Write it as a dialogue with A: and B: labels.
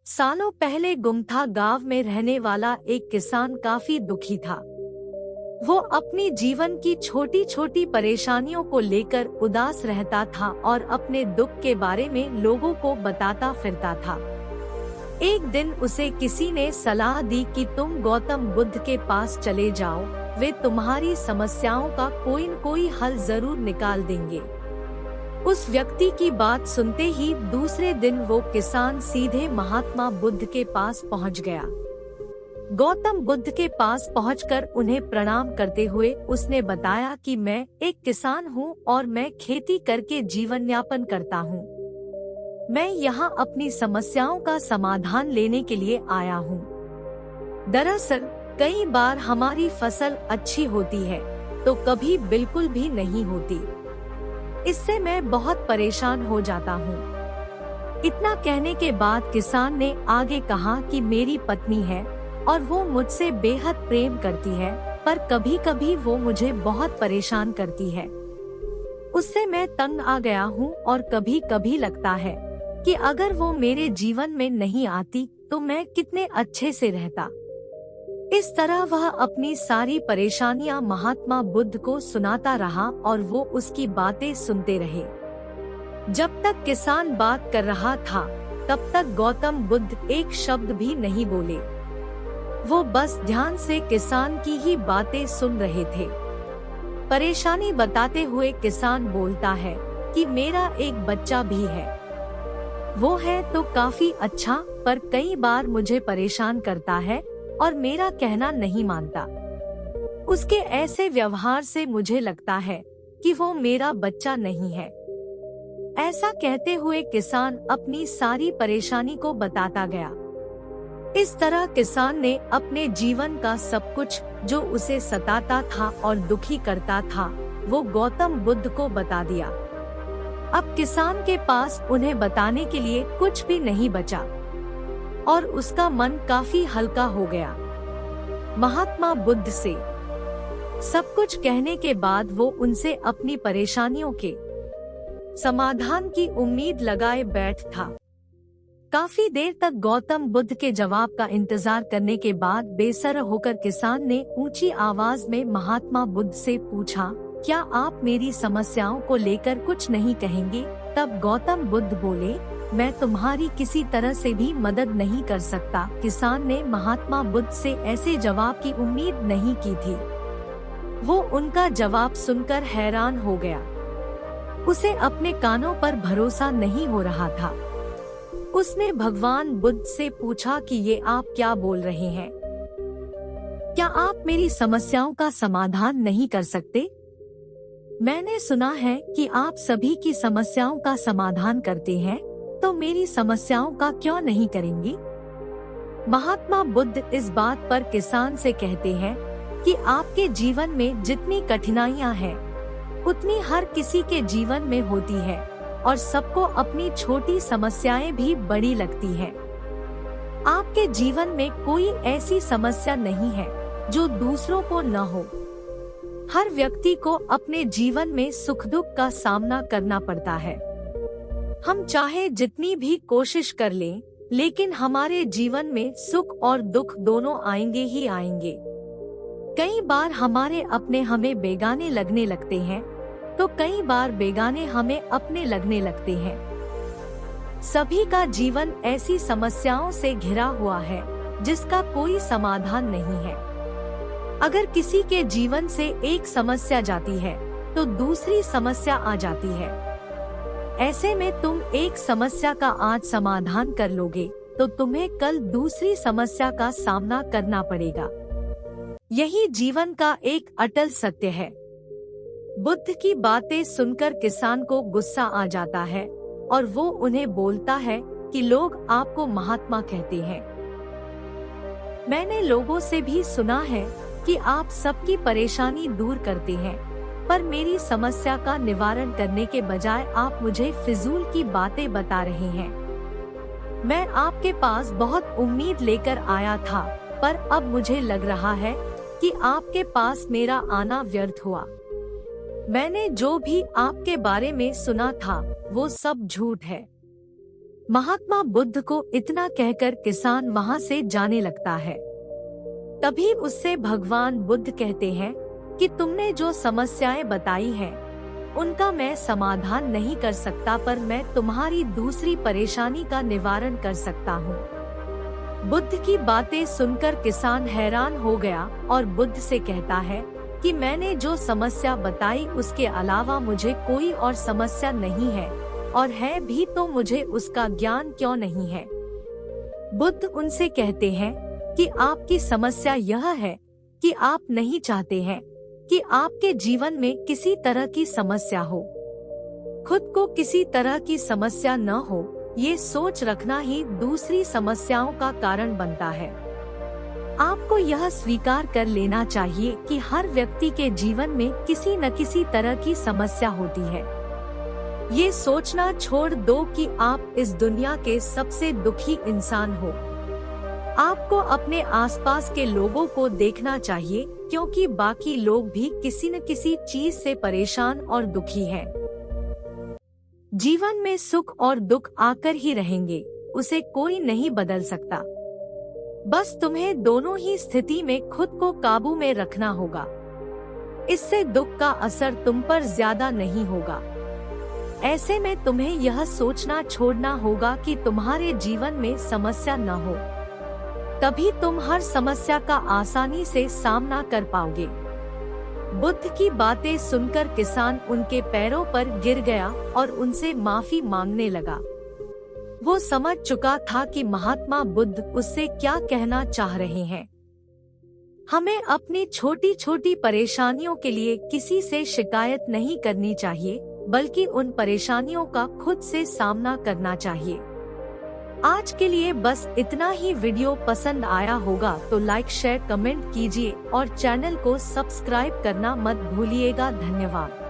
A: सालों पहले गुमथा गांव में रहने वाला एक किसान काफी दुखी था। वो अपनी जीवन की छोटी छोटी परेशानियों को लेकर उदास रहता था और अपने दुख के बारे में लोगों को बताता फिरता था। एक दिन उसे किसी ने सलाह दी कि तुम गौतम बुद्ध के पास चले जाओ, वे तुम्हारी समस्याओं का कोई न कोई हल जरूर निकाल देंगे। उस व्यक्ति की बात सुनते ही दूसरे दिन वो किसान सीधे महात्मा बुद्ध के पास पहुंच गया। गौतम बुद्ध के पास पहुंचकर उन्हें प्रणाम करते हुए उसने बताया कि मैं एक किसान हूं और मैं खेती करके जीवन यापन करता हूं। मैं यहाँ अपनी समस्याओं का समाधान लेने के लिए आया हूँ। दरअसल कई बार हमारी फसल अच्छी होती है तो कभी बिल्कुल भी नहीं होती। इससे मैं बहुत परेशान हो जाता हूँ। इतना कहने के बाद किसान ने आगे कहा कि मेरी पत्नी है और वो मुझसे बेहद प्रेम करती है, पर कभी कभी वो मुझे बहुत परेशान करती है। उससे मैं तंग आ गया हूँ और कभी कभी लगता है कि अगर वो मेरे जीवन में नहीं आती तो मैं कितने अच्छे से रहता। इस तरह वह अपनी सारी परेशानियां महात्मा बुद्ध को सुनाता रहा और वो उसकी बातें सुनते रहे। जब तक किसान बात कर रहा था तब तक गौतम बुद्ध एक शब्द भी नहीं बोले। वो बस ध्यान से किसान की ही बातें सुन रहे थे। परेशानी बताते हुए किसान बोलता है कि मेरा एक बच्चा भी है। वो है तो काफी अच्छा, पर कई बार मुझे परेशान करता है और मेरा कहना नहीं मानता। उसके ऐसे व्यवहार से मुझे लगता है कि वो मेरा बच्चा नहीं है। ऐसा कहते हुए किसान अपनी सारी परेशानी को बताता गया। इस तरह किसान ने अपने जीवन का सब कुछ जो उसे सताता था और दुखी करता था वो गौतम बुद्ध को बता दिया। अब किसान के पास उन्हें बताने के लिए कुछ भी नहीं बचा और उसका मन काफी हल्का हो गया। महात्मा बुद्ध से सब कुछ कहने के बाद वो उनसे अपनी परेशानियों के समाधान की उम्मीद लगाए बैठ था। काफी देर तक गौतम बुद्ध के जवाब का इंतजार करने के बाद बेसर होकर किसान ने ऊंची आवाज में महात्मा बुद्ध से पूछा, क्या आप मेरी समस्याओं को लेकर कुछ नहीं कहेंगे? तब गौतम बुद्ध बोले, मैं तुम्हारी किसी तरह से भी मदद नहीं कर सकता। किसान ने महात्मा बुद्ध से ऐसे जवाब की उम्मीद नहीं की थी। वो उनका जवाब सुनकर हैरान हो गया। उसे अपने कानों पर भरोसा नहीं हो रहा था। उसने भगवान बुद्ध से पूछा कि ये आप क्या बोल रहे हैं? क्या आप मेरी समस्याओं का समाधान नहीं कर सकते? मैंने सुना है कि आप सभी की समस्याओं का समाधान करते हैं, तो मेरी समस्याओं का क्यों नहीं करेंगी? महात्मा बुद्ध इस बात पर किसान से कहते हैं कि आपके जीवन में जितनी कठिनाइयां हैं, उतनी हर किसी के जीवन में होती है और सबको अपनी छोटी समस्याएं भी बड़ी लगती हैं। आपके जीवन में कोई ऐसी समस्या नहीं है जो दूसरों को न हो। हर व्यक्ति को अपने जीवन में सुख दुख का सामना करना पड़ता है। हम चाहे जितनी भी कोशिश कर लें, लेकिन हमारे जीवन में सुख और दुख दोनों आएंगे ही आएंगे। कई बार हमारे अपने हमें बेगाने लगने लगते हैं, तो कई बार बेगाने हमें अपने लगने लगते हैं। सभी का जीवन ऐसी समस्याओं से घिरा हुआ है जिसका कोई समाधान नहीं है। अगर किसी के जीवन से एक समस्या जाती है तो दूसरी समस्या आ जाती है। ऐसे में तुम एक समस्या का आज समाधान कर लोगे तो तुम्हें कल दूसरी समस्या का सामना करना पड़ेगा। यही जीवन का एक अटल सत्य है। बुद्ध की बातें सुनकर किसान को गुस्सा आ जाता है और वो उन्हें बोलता है कि लोग आपको महात्मा कहते हैं। मैंने लोगों से भी सुना है कि आप सबकी परेशानी दूर करते हैं, पर मेरी समस्या का निवारण करने के बजाय आप मुझे फिजूल की बातें बता रहे हैं। मैं आपके पास बहुत उम्मीद लेकर आया था, पर अब मुझे लग रहा है कि आपके पास मेरा आना व्यर्थ हुआ। मैंने जो भी आपके बारे में सुना था वो सब झूठ है। महात्मा बुद्ध को इतना कहकर किसान वहाँ से जाने लगता है। तभी उससे भगवान बुद्ध कहते हैं कि तुमने जो समस्याएं बताई हैं, उनका मैं समाधान नहीं कर सकता, पर मैं तुम्हारी दूसरी परेशानी का निवारण कर सकता हूँ। बुद्ध की बातें सुनकर किसान हैरान हो गया और बुद्ध से कहता है कि मैंने जो समस्या बताई उसके अलावा मुझे कोई और समस्या नहीं है, और है भी तो मुझे उसका ज्ञान क्यों नहीं है। बुद्ध उनसे कहते हैं कि आपकी समस्या यह है कि आप नहीं चाहते हैं कि आपके जीवन में किसी तरह की समस्या हो। खुद को किसी तरह की समस्या न हो, ये सोच रखना ही दूसरी समस्याओं का कारण बनता है। आपको यह स्वीकार कर लेना चाहिए कि हर व्यक्ति के जीवन में किसी न किसी तरह की समस्या होती है। ये सोचना छोड़ दो कि आप इस दुनिया के सबसे दुखी इंसान हो। आपको अपने आसपास के लोगों को देखना चाहिए, क्योंकि बाकी लोग भी किसी न किसी चीज से परेशान और दुखी हैं। जीवन में सुख और दुख आकर ही रहेंगे, उसे कोई नहीं बदल सकता। बस तुम्हें दोनों ही स्थिति में खुद को काबू में रखना होगा। इससे दुख का असर तुम पर ज्यादा नहीं होगा। ऐसे में तुम्हें यह सोचना छोड़ना होगा कि तुम्हारे जीवन में समस्या न हो, तभी तुम हर समस्या का आसानी से सामना कर पाओगे। बुद्ध की बातें सुनकर किसान उनके पैरों पर गिर गया और उनसे माफी मांगने लगा। वो समझ चुका था कि महात्मा बुद्ध उससे क्या कहना चाह रहे हैं। हमें अपनी छोटी छोटी परेशानियों के लिए किसी से शिकायत नहीं करनी चाहिए, बल्कि उन परेशानियों का खुद से सामना करना चाहिए। आज के लिए बस इतना ही। वीडियो पसंद आया होगा तो लाइक, शेयर, कमेंट कीजिए और चैनल को सब्सक्राइब करना मत भूलिएगा। धन्यवाद।